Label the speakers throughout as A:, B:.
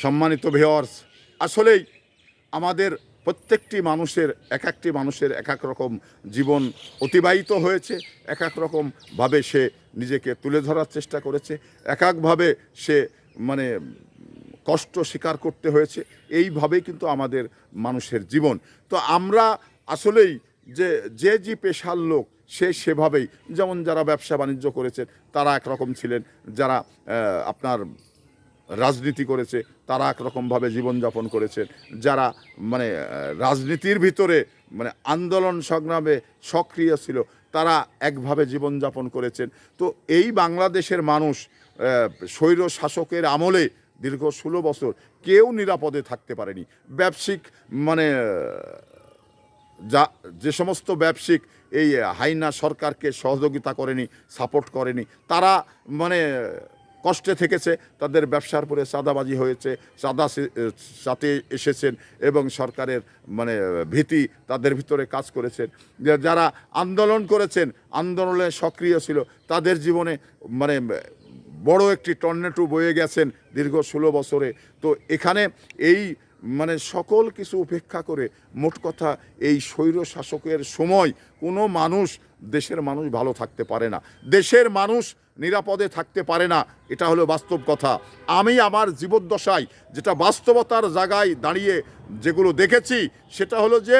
A: সম্মানিত ভিউয়ার্স, আসলেই আমাদের প্রত্যেকটি মানুষের এক এক রকম জীবন অতিবাহিত হয়েছে, এক এক রকমভাবে সে নিজেকে তুলে ধরার চেষ্টা করেছে, এক একভাবে সে মানে কষ্ট স্বীকার করতে হয়েছে। এইভাবেই কিন্তু আমাদের মানুষের জীবন। তো আমরা আসলেই যে পেশার লোক সে সেভাবেই, যেমন যারা ব্যবসা বাণিজ্য করেছেন তারা একরকম ছিলেন, যারা আপনার রাজনীতি করেছে তারা একরকমভাবে জীবনযাপন করেছেন, যারা মানে রাজনীতির ভিতরে মানে আন্দোলন সংগ্রামে সক্রিয় ছিল তারা একভাবে জীবনযাপন করেছেন। তো এই বাংলাদেশের মানুষ স্বৈর শাসকের আমলে দীর্ঘ 16 বছর কেউ নিরাপদে থাকতে পারেনি। ব্যবসায়িক মানে যে সমস্ত ব্যবসায়িক এই হাইনা সরকারকে সহযোগিতা করেনি, সাপোর্ট করেনি, তারা মানে কষ্টে থেকেছে, তাদের ব্যবসার পরে চাঁদাবাজি হয়েছে, সাথে এসেছেন এবং সরকারের মানে ভীতি তাদের ভিতরে কাজ করেছেন। যারা আন্দোলন করেছেন, আন্দোলনে সক্রিয় ছিল, তাদের জীবনে মানে বড় একটি টর্নেডো বয়ে গেছেন দীর্ঘ 16 বছরে। তো এখানে এই মানে সকল কিছু উপেক্ষা করে মোট কথা এই স্বৈর শাসকের সময় কোনো মানুষ, দেশের মানুষ ভালো থাকতে পারে না, দেশের মানুষ নিরাপদে থাকতে পারে না। এটা হলো বাস্তব কথা। আমি আমার জীবদ্দশায় যেটা বাস্তবতার জায়গায় দাঁড়িয়ে যেগুলো দেখেছি সেটা হলো যে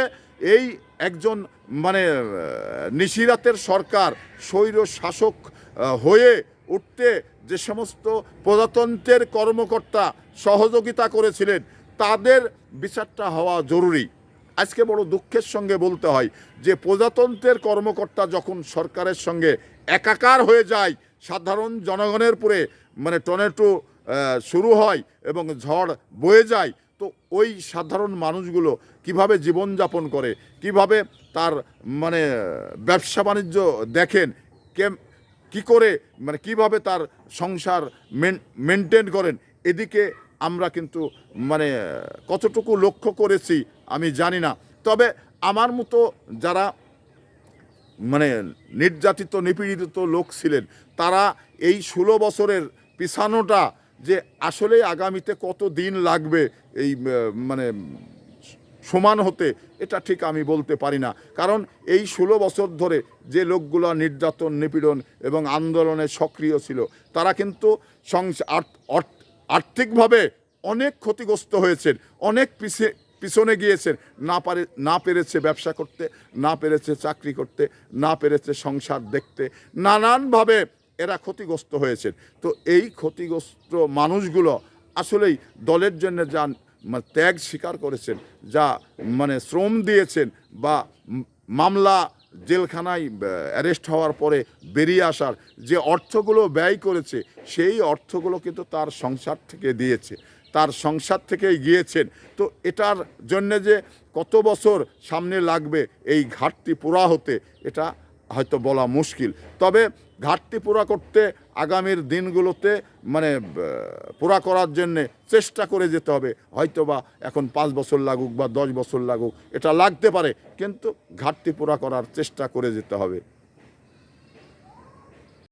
A: এই একজন মানে নিশিরাতের সরকার স্বৈর শাসক হয়ে উঠতে যে সমস্ত প্রজাতন্ত্রের কর্মকর্তা সহযোগিতা করেছিলেন তাদের বিচারটা হওয়া জরুরি। আজকে বড় দুঃখের সঙ্গে বলতে হয় যে প্রজাতন্ত্রের কর্মকর্তা যখন সরকারের সঙ্গে একাকার হয়ে যায়, সাধারণ জনগণের উপরে মানে টর্নেডো শুরু হয় এবং ঝড় বয়ে যায়, তো ওই সাধারণ মানুষগুলো কিভাবে জীবনযাপন করে, কিভাবে তার মানে ব্যবসা বাণিজ্য দেখেন, কি করে মানে কিভাবে তার সংসার মেনটেন করেন, এদিকে আমরা কিন্তু মানে কতটুকু লক্ষ্য করেছি আমি জানি না। তবে আমার মতো যারা মানে নির্যাতিত নিপীড়িত লোক ছিলেন তারা এই 16 বছরের পিছানোটা যে আসলে আগামীতে কত দিন লাগবে এই মানে সমান হতে, এটা ঠিক আমি বলতে পারি না। কারণ এই 16 বছর ধরে যে লোকগুলো নির্যাতন নিপীড়ন এবং আন্দোলনে সক্রিয় ছিল তারা কিন্তু আর্থিকভাবে অনেক ক্ষতিগ্রস্ত হয়েছেন, অনেক পিছনে গিয়েছেন, না পেরেছে ব্যবসা করতে, না পেরেছে চাকরি করতে, না পেরেছে সংসার দেখতে, নানানভাবে এরা ক্ষতিগ্রস্ত হয়েছেন। তো এই ক্ষতিগ্রস্ত মানুষগুলো আসলেই দলের জন্য যা ত্যাগ স্বীকার করেছেন, যা মানে শ্রম দিয়েছেন বা মামলা জেলখানায় অ্যারেস্ট হওয়ার পরে বেরিয়ে আসার যে অর্থগুলো ব্যয় করেছে সেই অর্থগুলো কিন্তু তার সংসার থেকে দিয়েছে, তার সংসার থেকেই গিয়েছেন। তো এটার জন্যে যে কত বছর সামনে লাগবে এই ঘাটতি পুরা হতে, এটা হয়তো বলা মুশকিল। তবে ঘাটতি পুরা করতে আগামীর দিনগুলোতে মানে পুরা করার জন্যে চেষ্টা করে যেতে হবে। হয়তো বা এখন 5 বছর লাগুক বা 10 বছর লাগুক, এটা লাগতে পারে, কিন্তু ঘাটতি পুরা করার চেষ্টা করে যেতে হবে।